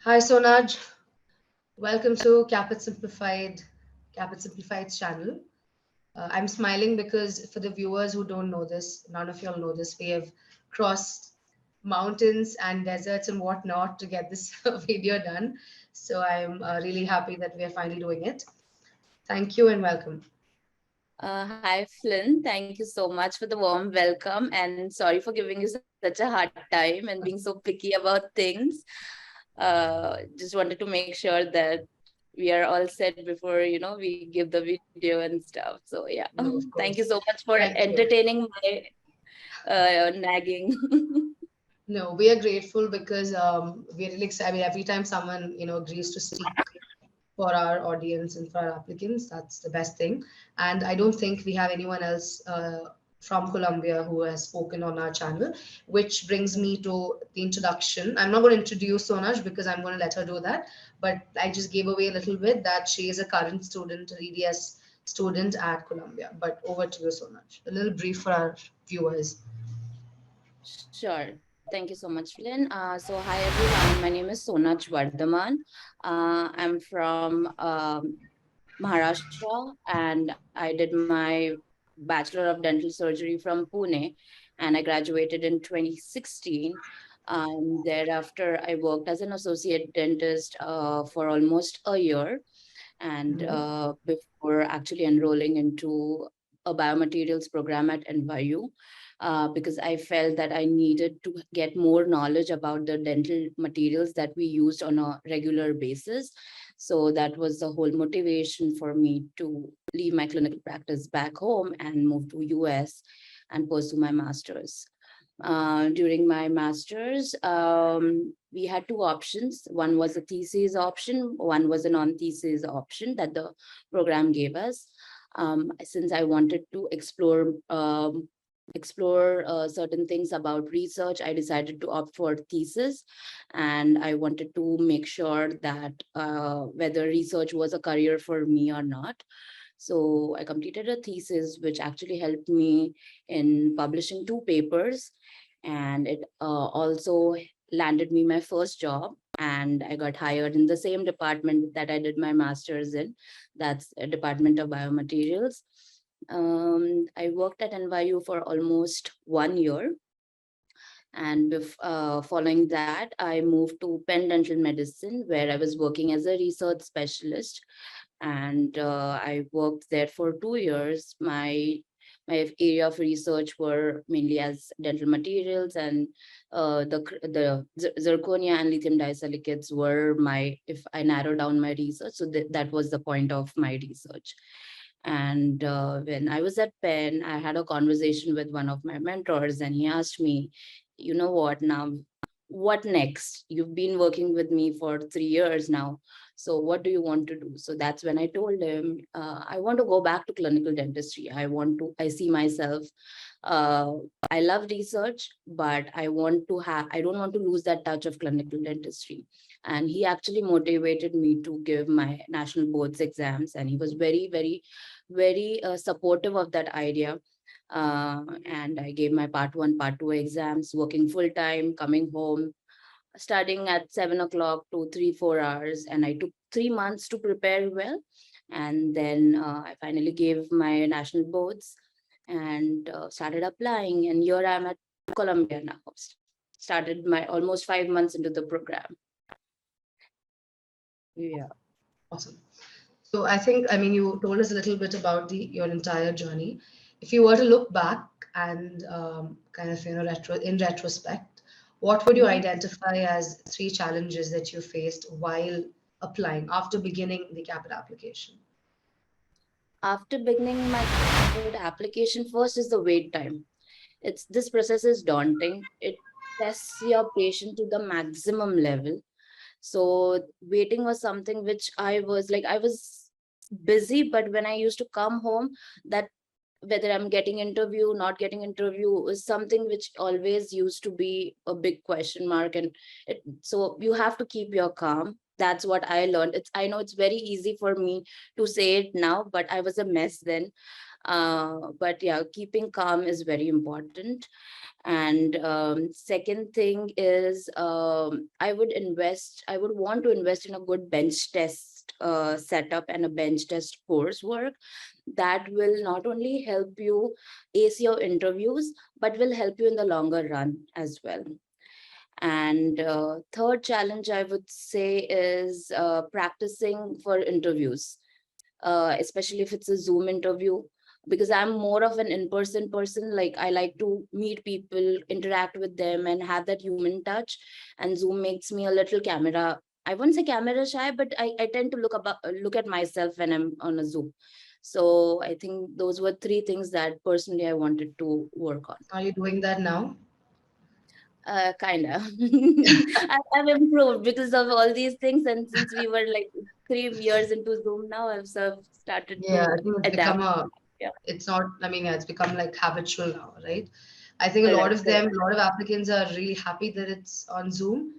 Hi Sonaj, welcome to Caapid Simplified's channel. I'm smiling because for the viewers who don't know this, none of y'all know this, we have crossed mountains and deserts and whatnot to get this video done. So I'm really happy that we are finally doing it. Thank you and welcome. Hi, Flynn. Thank you so much for the warm welcome. And sorry for giving you such a hard time and being so picky about things. Just wanted to make sure that we are all set before, we give the video and stuff. So, yeah. No, of Thank you course. so much for Thank you. entertaining my nagging. No, we are grateful because we're really excited. I mean, every time someone agrees to speak for our audience and for our applicants. That's the best thing. And I don't think we have anyone else from Colombia who has spoken on our channel, which brings me to the introduction. I'm not going to introduce Sonaj because I'm going to let her do that. But I just gave away a little bit that she is a current student, a DDS student at Columbia. But over to you, Sonaj. A little brief for our viewers. Sure. Thank you so much, Flynn. So, hi, everyone. My name is Sonaj Vardhaman. I'm from Maharashtra, and I did my Bachelor of Dental Surgery from Pune, and I graduated in 2016. Thereafter, I worked as an associate dentist for almost a year, and Mhm. before actually enrolling into a biomaterials program at NYU, because I felt that I needed to get more knowledge about the dental materials that we used on a regular basis. So that was the whole motivation for me to leave my clinical practice back home and move to US and pursue my master's. During my master's, we had two options. One was a thesis option, one was a non-thesis option that the program gave us. Since I wanted to explore certain things about research, I decided to opt for thesis, and I wanted to make sure that whether research was a career for me or not. So I completed a thesis, which actually helped me in publishing two papers, and it also landed me my first job. And I got hired in the same department that I did my master's in. That's a Department of Biomaterials. I worked at NYU for almost 1 year. And following that, I moved to Penn Dental Medicine, where I was working as a research specialist. And I worked there for 2 years. My area of research were mainly as dental materials, and the zirconia and lithium disilicates were my, if I narrow down my research, so that was the point of my research. And when I was at Penn, I had a conversation with one of my mentors, and he asked me, you know what, now, what next? You've been working with me for 3 years now. So what do you want to do? So that's when I told him, I want to go back to clinical dentistry. I see myself, uh, I love research, but I don't want to lose that touch of clinical dentistry. And he actually motivated me to give my national boards exams. And he was very, very, very supportive of that idea. And I gave my part one, part two exams, working full time, coming home, starting at 7 o'clock to 3, 4 hours. And I took 3 months to prepare well. And then I finally gave my national boards and started applying. And here I'm at Columbia now. Started my almost 5 months into the program. Yeah. Awesome. So I mean, you told us a little bit about your entire journey. If you were to look back and kind of, in retrospect, what would you Mhm. identify as three challenges that you faced while applying after beginning the Caapid application? After beginning my Caapid application, first is the wait time. This process is daunting. It tests your patient to the maximum level. So waiting was something which I was busy, but when I used to come home, that whether I'm getting interview, not getting interview is something which always used to be a big question mark. And so you have to keep your calm. That's what I learned. I know it's very easy for me to say it now, but I was a mess then. But yeah, keeping calm is very important. And second thing is, I would want to invest in a good bench test setup and a bench test coursework that will not only help you ace your interviews, but will help you in the longer run as well. And third challenge I would say is practicing for interviews, especially if it's a Zoom interview, because I'm more of an in-person person. Like, I like to meet people, interact with them, and have that human touch. And Zoom makes me a little camera. I wouldn't say camera shy, but I tend to look at myself when I'm on a Zoom. So I think those were three things that personally I wanted to work on. Are you doing that now? Kind of. I've improved because of all these things, and since we were like 3 years into Zoom now, I've sort of started Yeah, to I think it's adapt. become a, Yeah, it's not, I mean, yeah, it's become like habitual now, right? I think a lot correct, of them, correct. a lot of applicants are really happy that it's on Zoom.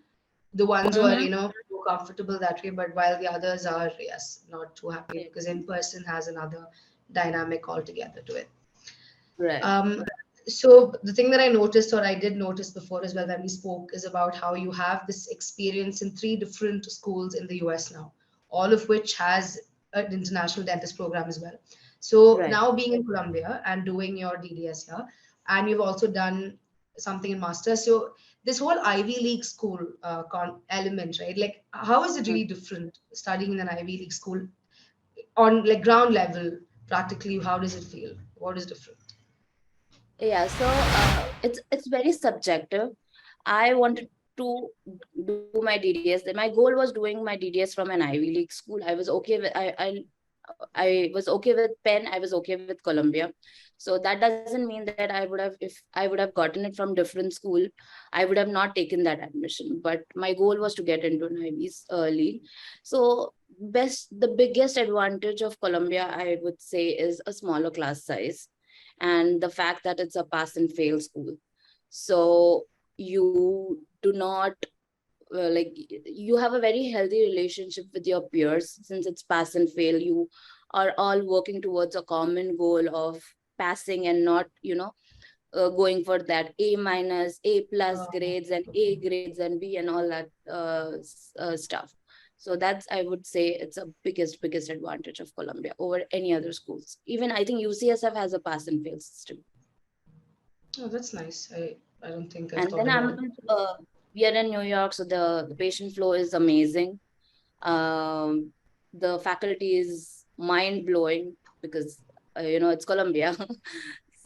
The ones who are, Mm-hmm. more comfortable that way, but while the others are, yes, not too happy Yes, because in person has another dynamic altogether to it. right. Um, so the thing that I noticed, or I did notice before as well when we spoke, is about how you have this experience in three different schools in the US now, all of which has an international dentist program as well. So Right. now being in Columbia and doing your DDS here, and you've also done something in master. So this whole Ivy League school element, right? Like, how is it Mm. really different studying in an Ivy League school on like ground level? Practically, how does it feel? What is different? Yeah, so it's very subjective. I wanted to do my DDS. My goal was doing my DDS from an Ivy League school. I was okay with I was okay with Penn. I was okay with Columbia. So that doesn't mean that if I would have gotten it from different school, I would have not taken that admission. But my goal was to get into an Ivy's league. So the biggest advantage of Columbia, I would say, is a smaller class size and the fact that it's a pass and fail school. So you do not like you have a very healthy relationship with your peers. Since it's pass and fail, you are all working towards a common goal of passing and not going for that A minus, A plus Um, grades and A grades and B and all that stuff. So that's, I would say, it's a biggest advantage of Columbia over any other schools. Even I think UCSF has a pass and fail system. oh, that's nice. I don't think I've And thought then about it. we are in New York, so the patient flow is amazing. Um, the faculty is mind blowing because it's Columbia.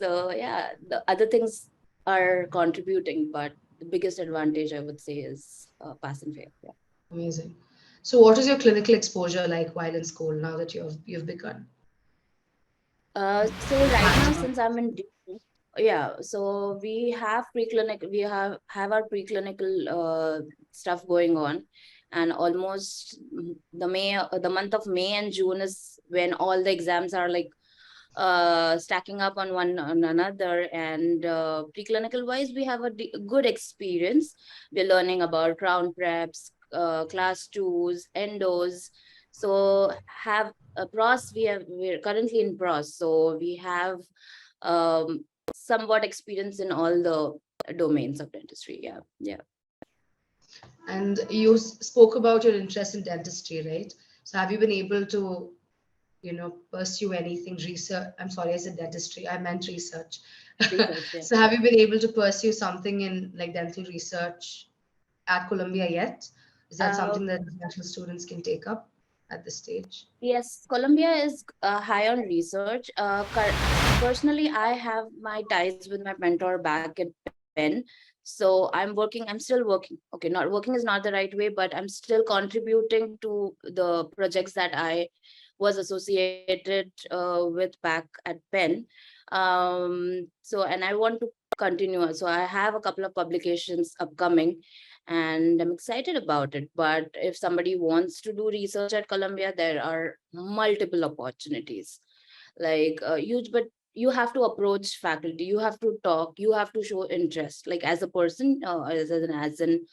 So yeah, the other things are contributing, but the biggest advantage I would say is pass and fail. Yeah. Amazing. So, what is your clinical exposure like while in school now that you've begun So right now, hands-on? since I'm in yeah, so we have our preclinical stuff going on, and almost the month of May and June is when all the exams are like stacking up on one on another. And preclinical wise, we have a good experience. We're learning about crown preps, class twos, endos. So have a pros. We're currently in pros, so we have um, somewhat experience in all the domains of dentistry. Yeah, yeah. And you spoke about your interest in dentistry, right? So, have you been able to, pursue anything research? I'm sorry, I said dentistry. I meant research. Research. Yeah. So, have you been able to pursue something in like dental research at Columbia yet? Is that Uh, something that international students can take up at this stage? Yes, Columbia is high on research. Personally, I have my ties with my mentor back at Penn. So I'm still working. Okay, not working is not the right way, but I'm still contributing to the projects that I was associated with back at Penn. And I want to continue. So I have a couple of publications upcoming and I'm excited about it. But if somebody wants to do research at Columbia, there are multiple opportunities. Like huge, but you have to approach faculty, you have to talk, you have to show interest. Like as a person, as an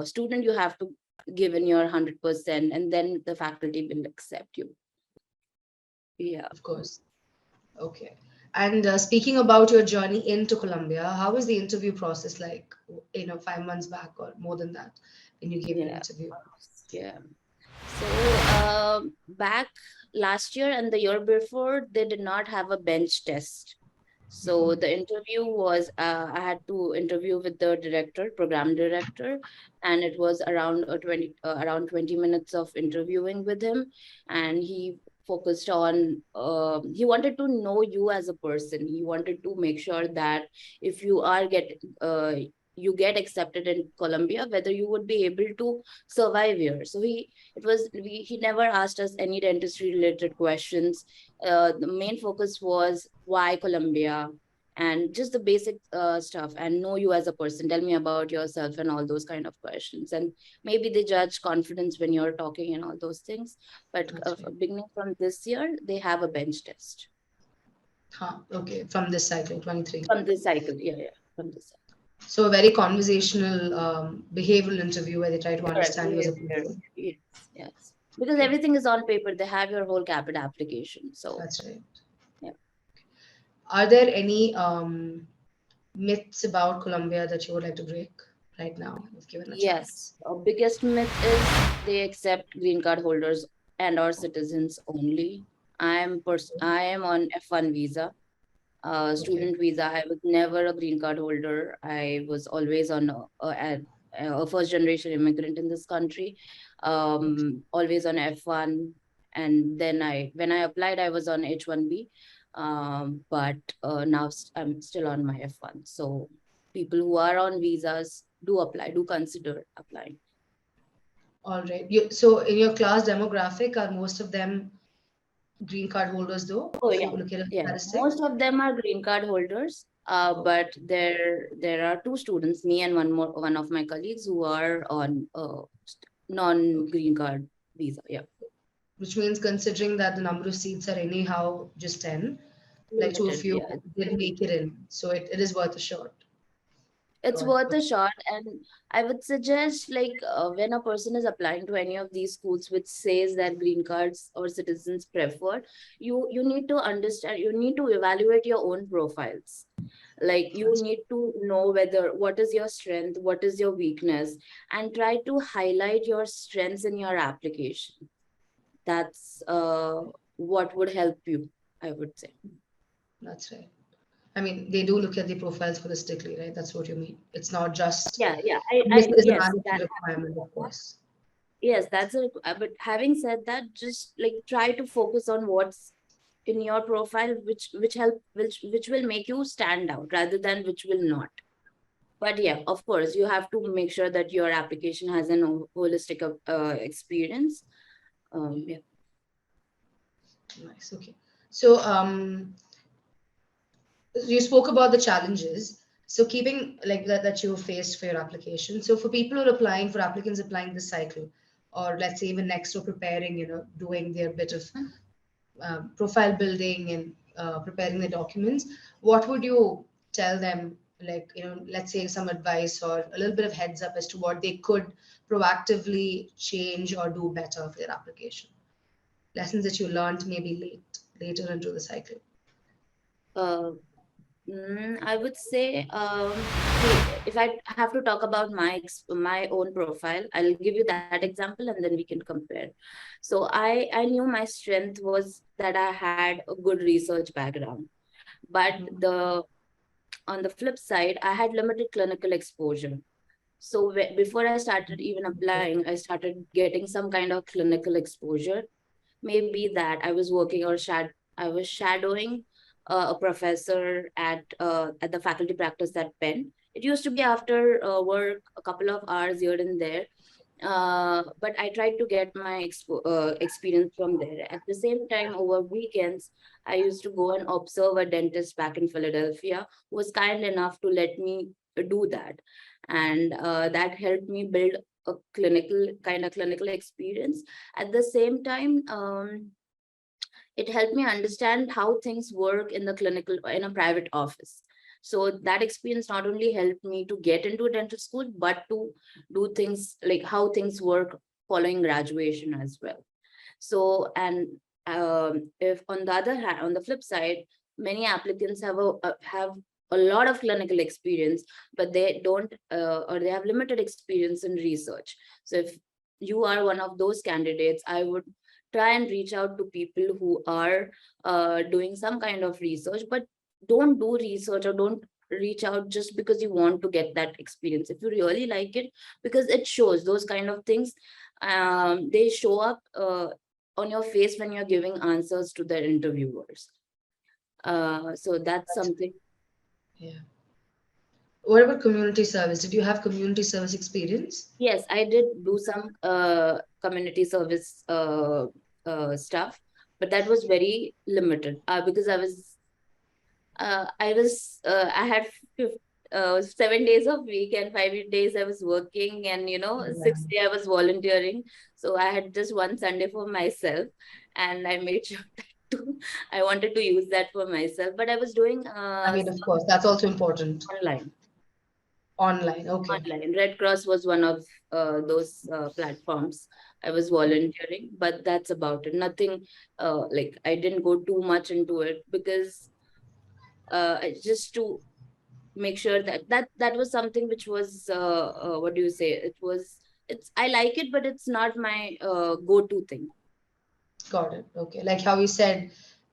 student, you have to give in your 100%, and then the faculty will accept you. Yeah. Of course. Okay. And speaking about your journey into Colombia, how was the interview process like, 5 months back or more than that when you gave your Yeah. interview? Yeah. So back last year and the year before, they did not have a bench test. So the interview was, I had to interview with the director, program director, and it was around around 20 minutes of interviewing with him. And he focused on, he wanted to know you as a person. He wanted to make sure that if you are you get accepted in Colombia, whether you would be able to survive here. So he never asked us any dentistry related questions. The main focus was why Colombia, and just the basic stuff, and know you as a person, tell me about yourself and all those kind of questions. And maybe they judge confidence when you're talking and all those things. But That's right. beginning from this year, they have a bench test Huh. Okay. From this cycle, 23. from this cycle. Yeah, from this cycle. So a very conversational, behavioral interview where they try to Correct, understand you as a behavior. person. Yes, because Okay. everything is on paper. They have your whole Caapid application. So That's right. yeah. Are there any myths about Colombia that you would like to break right now, if given a Yes, chance? our biggest myth is they accept green card holders and or citizens only. I am on F1 visa, Okay. student visa. I was never a green card holder. I was always on a first generation immigrant in this country, always on F1. And then when I applied, I was on H1B, but now I'm still on my F1. So people who are on visas do apply, do consider applying. All right. So in your class demographic, are most of them green card holders though, Oh if yeah, you look at a yeah. statistic? Most of them are green card holders, but there are two students, me and one of my colleagues, who are on Okay. non-green card visa. Yeah, Which means considering that the number of seats are anyhow just 10, like two of limited. you Yeah, did make it in. So it is worth a shot. it's Got it. worth a shot, and I would suggest, like, when a person is applying to any of these schools which says that green cards or citizens preferred, you need to understand, you need to evaluate your own profiles. Like, you That's need to know whether what is your strength, what is your weakness, and try to highlight your strengths in your application. That's what would help you, I would say. that's right. I mean, they do look at the profiles holistically, right? That's what you mean. It's not just Yeah, this is a yes, mandatory requirement, of course. yes, that's a, but having said that, just like try to focus on what's in your profile, which will make you stand out rather than which will not. But yeah, of course, you have to make sure that your application has an holistic experience. Yeah. Nice. Okay. So you spoke about the challenges. So keeping like that you faced for your application. So for people who are applying, for applicants applying this cycle, or let's say even next or preparing, doing their bit of profile building and preparing the documents, what would you tell them? Like, let's say some advice or a little bit of heads up as to what they could proactively change or do better for their application. Lessons that you learned maybe later into the cycle. Uh, I would say, see, if I have to talk about my own profile, I'll give you that example and then we can compare. So I knew my strength was that I had a good research background, but Mhm. the on the flip side, I had limited clinical exposure. So before I started even applying, I started getting some kind of clinical exposure. Maybe that I was working or I was shadowing a professor at the faculty practice at Penn. It used to be after work, a couple of hours here and there. But I tried to get my experience from there. At the same time, over weekends, I used to go and observe a dentist back in Philadelphia who was kind enough to let me do that. And that helped me build a clinical experience. At the same time, it helped me understand how things work in the clinical in a private office. So that experience not only helped me to get into a dental school, but to do things like how things work following graduation as well. So, and if on the other hand, on the flip side, many applicants have a lot of clinical experience, but they don't, or they have limited experience in research. So if you are one of those candidates, I would try and reach out to people who are doing some kind of research, but don't do research or don't reach out just because you want to get that experience. If you really like it, because it shows, those kind of things, they show up on your face when you're giving answers to the interviewers. So that's something. Yeah. What about community service? Did you have community service experience? Yes, I did do some community service stuff, but that was very limited because I had 7 days of week, and 5 days I was working, and Yeah. 6 day I was volunteering. So I had just one Sunday for myself, and I made sure that I wanted to use that for myself. But I was doing I mean, of course, that's also important. online. Online, okay. Online. Red Cross was one of those platforms. I was volunteering, but that's about it. Nothing like, I didn't go too much into it because just to make sure that was something which was what do you say? It's I like it, but it's not my go-to thing. Got it. Okay. Like how you said,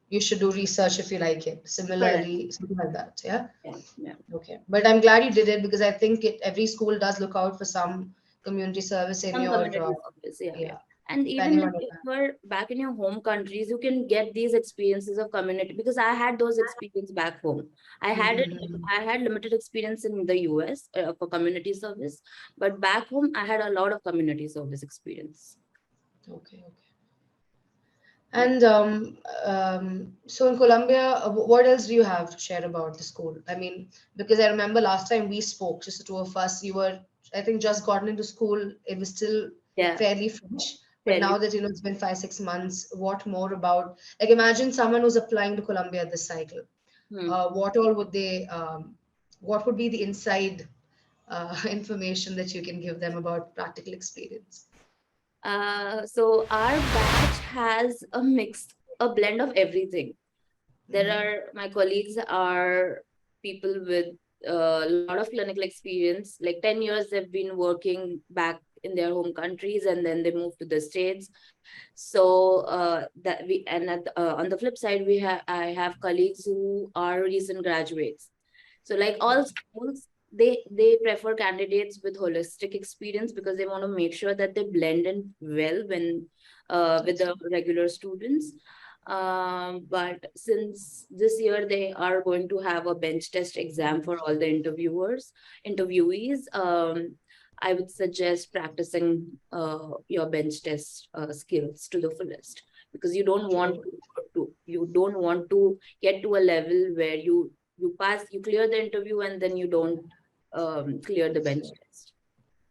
you should do research if you like it. Correct. Similarly, something like that. Yeah. Yeah, yeah. Okay. But I'm glad you did it because I think every school does look out for some community service in Some your, community service, yeah, yeah, yeah. And even depending on like your if plan. you're back in your home countries, you can get these experiences of community, because I had those experience back home. Mm-hmm. I had limited experience in the US for community service, but back home I had a lot of community service experience. Okay. Okay. Yeah. And so in Colombia, what else do you have to share about the school? I mean, because I remember last time we spoke, just the two of us, you were, I think, just gotten into school. It was still Yeah. fairly fresh. But now Fairly. that, it's been 5, 6 months, what more about, like, imagine someone who's applying to Colombia this cycle. Hmm. What all would they, what would be the inside information that you can give them about practical experience? So our batch has a blend of everything. My colleagues are people with a lot of clinical experience. Like 10 years, they've been working back in their home countries, and then they moved to the States. So that we and on the flip side, I have colleagues who are recent graduates. So like all schools, they prefer candidates with holistic experience because they want to make sure that they blend in well when with the regular students. But since this year they are going to have a bench test exam for all the interviewees, I would suggest practicing your bench test skills to the fullest, because True. you don't want to get to a level where you clear the interview and then you don't clear the bench test.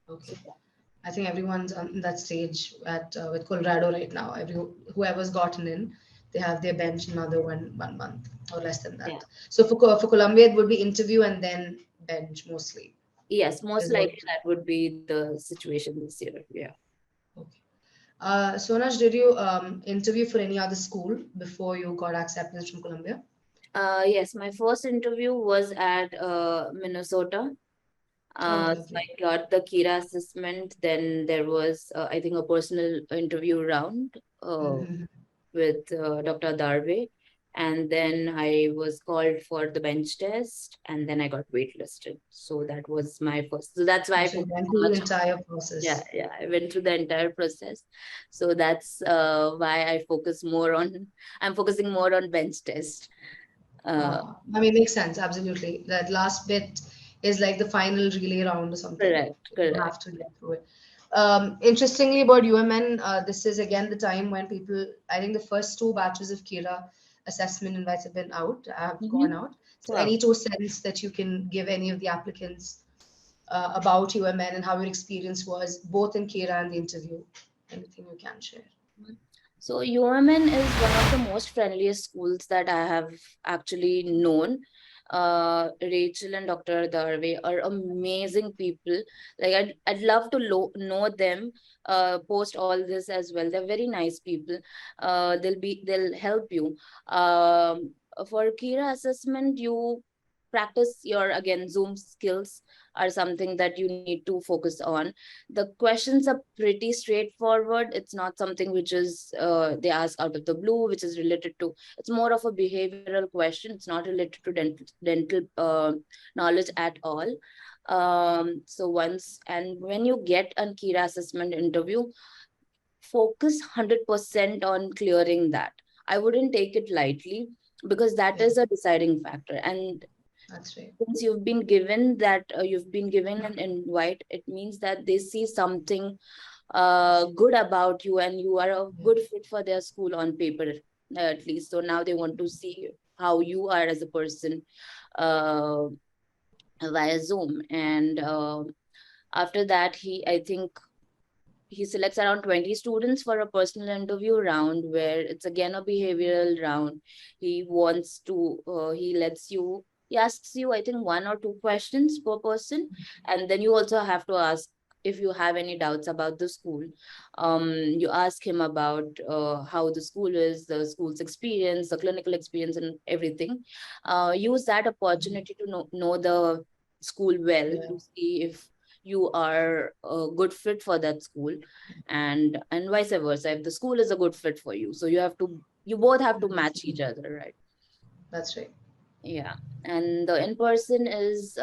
So Okay. I think everyone's on that stage at with Colorado right now. Whoever's gotten in, they have their bench another 1 month or less than yeah, that. So for Colombia, it would be interview and then bench mostly. yes, most Is what. likely that would be the situation this year. Yeah. Okay. Sonaj, did you interview for any other school before you got acceptance from Colombia? Yes, my first interview was at Minnesota. Oh, So I lovely. got the Kira assessment. Then there was, I think, a personal interview round Hmm. with Dr. Darve. And then I was called for the bench test, and then I got waitlisted. So that was my first. So that's why I So you focused went so through the much. entire Yeah, process. yeah. I went through the entire process. So that's why I'm focusing more on bench test. Uh, I mean, makes sense. Absolutely. That last bit is like the final relay round or something. correct, You correct. have to get through it. Interestingly, about UMN, this is again the time when people, I think the first two batches of Kira assessment invites have gone Mm-hmm. out. So, Wow. any 2 cents that you can give any of the applicants about UMN and how your experience was, both in Kira and the interview, anything you can share. So UMN is one of the most friendliest schools that I have actually known. Rachel and Dr. Darve are amazing people. Like I'd love to know them, post all this as well. They're very nice people. They'll help you. for Kira assessment, you practice your, again, Zoom skills are something that you need to focus on. The questions are pretty straightforward. It's not something which is they ask out of the blue, which is related to, it's more of a behavioral question. It's not related to dental knowledge at all. So once, and when you get a Kira assessment interview, focus 100% on clearing that. I wouldn't take it lightly, because that Yeah, is a deciding factor. And that's right. since you've been given that, you've been given an invite, it means that they see something good about you, and you are a Yeah, good fit for their school on paper, at least. So now they want to see how you are as a person uh, via Zoom. And after that, I think he selects around 20 students for a personal interview round, where it's again a behavioral round. He lets you, he asks you, I think, one or two questions per person. And then you also have to ask, if you have any doubts about the school, you ask him about how the school is, the school's experience, the clinical experience, and everything. Use that opportunity to know the school well, yeah, to see if you are a good fit for that school, and vice versa, if the school is a good fit for you. So you both have to match each other, right? that's right. Yeah. And the in person is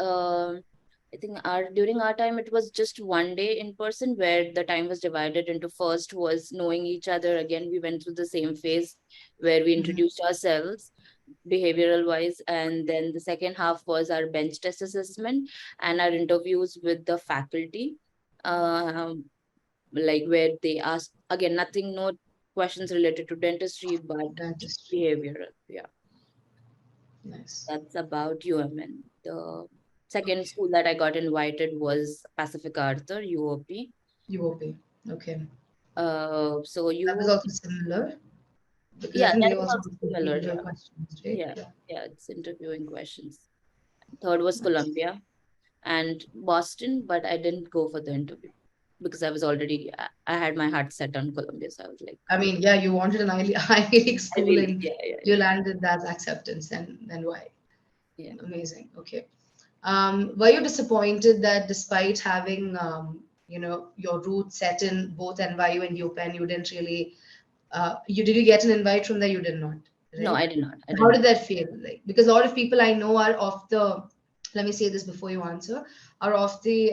I think during our time it was just one day in person, where the time was divided into, first was knowing each other. Again, we went through the same phase where we Mhm. introduced ourselves behavioral wise, and then the second half was our bench test assessment and our interviews with the faculty, um, like where they ask, again, nothing, no questions related to dentistry, but just Dentistry. behavioral. Yeah, Nice. that's about UMN. The second Okay. school that I got invited was Pacific Arthur, UoP. UoP. Okay. So That was you, also similar because I yeah, think that they is also also do similar. behavioral Yeah, questions, right? yeah, Yeah. yeah. It's interviewing questions. Third was Nice. Columbia and Boston, but I didn't go for the interview because I was already, I had my heart set on Columbia. So I was like, I mean, yeah, you wanted an Ivy League I school really, and yeah, yeah, you yeah, landed that acceptance, and then why? yeah. Amazing. Okay. Were you disappointed that despite having, your roots set in both NYU and UPenn, you didn't really, did you get an invite from there? You did not, No, right? I did not. I did How not. did that feel like? Because a lot of people I know are of the, let me say this before you answer, are of the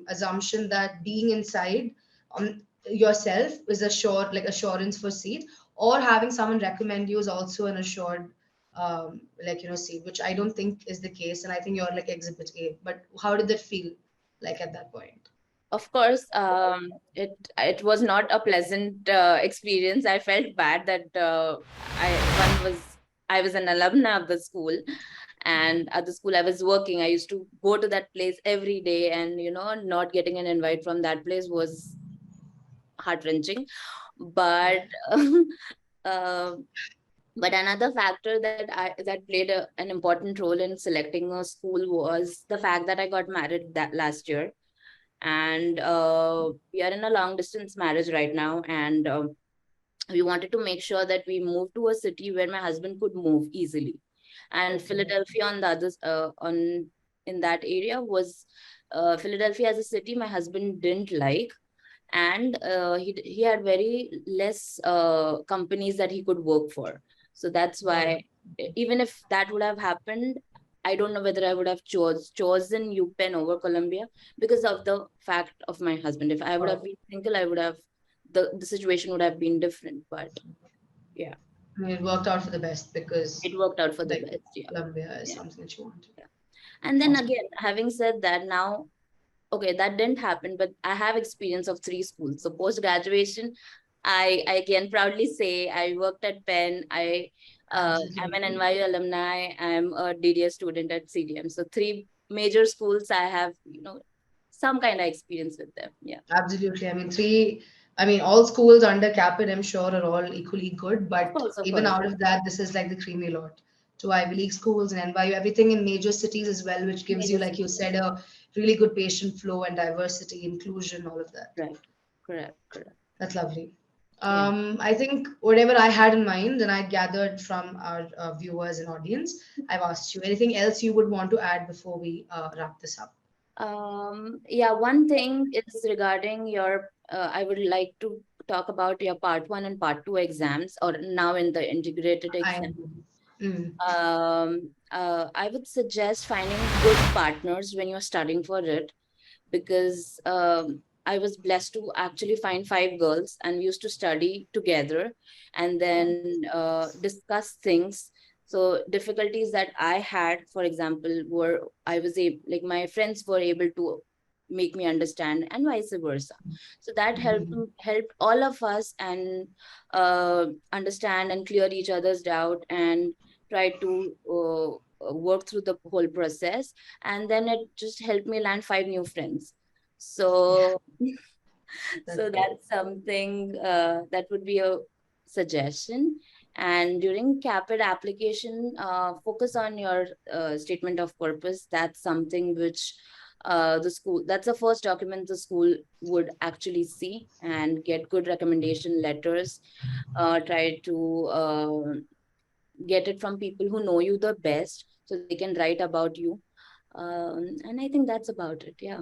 assumption that being inside yourself is assured, like assurance for seat, or having someone recommend you is also an assured, seat, which I don't think is the case. And I think you're like exhibit A. But how did that feel like at that point? Of course, it was not a pleasant experience. I felt bad that I was an alumna of the school, and at the school I was working. I used to go to that place every day, and not getting an invite from that place was heart wrenching. But Yeah. uh, but another factor that played an important role in selecting a school was the fact that I got married that last year, and we are in a long distance marriage right now, and we wanted to make sure that we moved to a city where my husband could move easily. And Okay. Philadelphia on the others on in that area was, Philadelphia as a city my husband didn't like, and he had very less companies that he could work for. So that's Oh, why, even if that would have happened, I don't know whether I would have chosen UPenn over Columbia, because of the fact of my husband. If I would have wow. been single, I would have, the situation would have been different. But yeah, I mean, it worked out for the best because, it worked out for the like, best. Yeah, Columbia is yeah, something that you wanted. yeah. And then Awesome. again, having said that, now, okay, that didn't happen, but I have experience of three schools. So post graduation, I can proudly say I worked at Penn. I'm an Absolutely. NYU alumni. I'm a DDS student at CDM. So three major schools, I have, some kind of experience with them. Yeah. Absolutely. I mean, all schools under Caapid, I'm sure, are all equally good. Of But course, of even course. out of that, this is like the creamy lot. To Ivy League schools and NYU, everything in major cities as well, which gives you, Major like you cities. said, a really good patient flow and diversity, inclusion, all of that. Right. Correct. Correct. That's lovely. Yeah. I think whatever I had in mind and I gathered from our viewers and audience, I've asked you. Anything else you would want to add before we wrap this up? Yeah, one thing is regarding your, I would like to talk about your part one and part two exams, or now in the integrated I exam. mm, I would suggest finding good partners when you're studying for it, because I was blessed to actually find five girls, and we used to study together and then discuss things. So difficulties that I had, for example, were I was able, like my friends were able to make me understand, and vice versa. So that mhm. helped all of us and understand and clear each other's doubt and try to work through the whole process, and then it just helped me land five new friends. So That's so great. that's something that would be a suggestion. And during Caapid application, focus on your statement of purpose. That's something which the school, that's the first document the school would actually see, and get good recommendation letters. Try to get it from people who know you the best, so they can write about you. And I think that's about it. Yeah.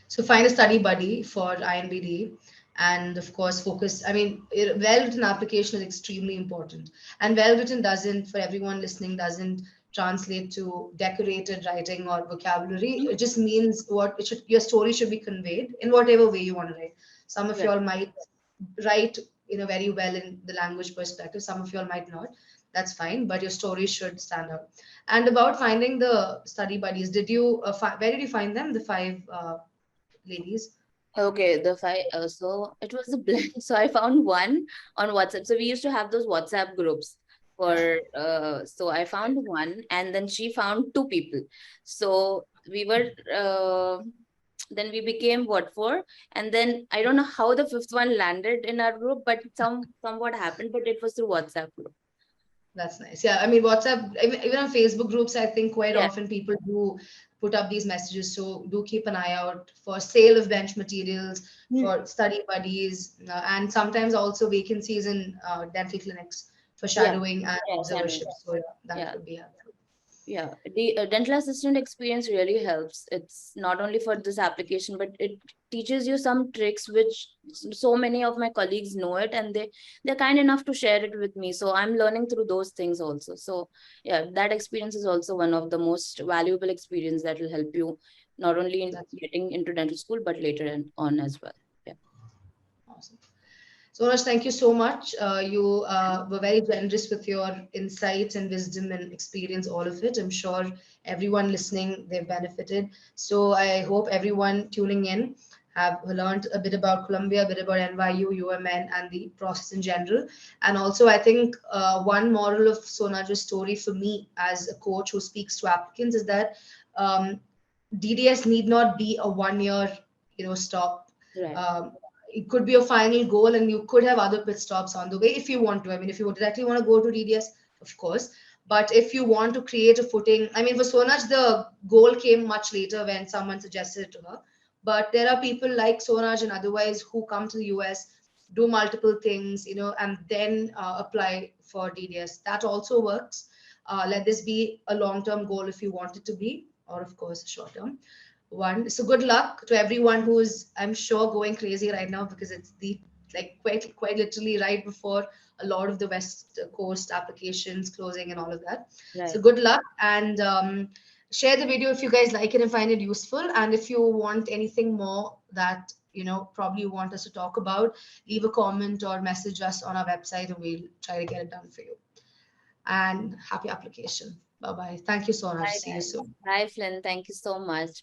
So find a study buddy for INBD, and of course focus. I mean, well-written application is extremely important, and well-written doesn't, for everyone listening, doesn't translate to decorated writing or vocabulary. Mhm. It just means what it should. Your story should be conveyed in whatever way you want to write. Some of Right. y'all might write, very well in the language perspective. Some of y'all might not. That's fine, but your story should stand out. And about finding the study buddies, did you where did you find them? The five ladies. Okay, the five. So it was a blend. So I found one on WhatsApp. So we used to have those WhatsApp groups for. So I found one, and then she found two people. So we were. Then we became what four, and then I don't know how the fifth one landed in our group, but somewhat happened. But it was through WhatsApp group. That's nice. Yeah, I mean, WhatsApp, even on Facebook groups, I think quite Yeah. often people do put up these messages. So do keep an eye out for sale of bench materials, Hmm. for study buddies, and sometimes also vacancies in dental clinics for Yeah. shadowing and Yeah. Shadowing. observership. So yeah, that Yeah. could be helpful. Yeah, the dental assistant experience really helps. It's not only for this application, but it teaches you some tricks which so many of my colleagues know it, and they're kind enough to share it with me. So I'm learning through those things also. So yeah, that experience is also one of the most valuable experience that will help you not only in That's getting into dental school, but later on as well. Yeah. awesome. Sonaj, thank you so much. You were very generous with your insights and wisdom and experience, all of it. I'm sure everyone listening, they've benefited. So I hope everyone tuning in have learned a bit about Columbia, a bit about NYU, UMN, and the process in general. And also, I think one moral of Sonaj's story for me as a coach who speaks to applicants is that um, DDS need not be a 1 year, stop. Right. Um, it could be a final goal, and you could have other pit stops on the way if you want to. I mean, if you directly want to go to DDS, of course. But if you want to create a footing, I mean, for Sonaj, the goal came much later when someone suggested it to her. But there are people like Sonaj and otherwise who come to the US, do multiple things, and then apply for DDS. That also works. Let this be a long-term goal if you want it to be, or of course, a short-term one. So good luck to everyone who's, I'm sure, going crazy right now because it's the like quite literally right before a lot of the West Coast applications closing and all of that. So Right. good luck, and share the video if you guys like it and find it useful. And if you want anything more that probably you want us to talk about, leave a comment or message us on our website and we'll try to get it done for you. And happy application. Bye bye. Thank you so much. Bye, See you guys. soon. Bye, Flynn. Thank you so much.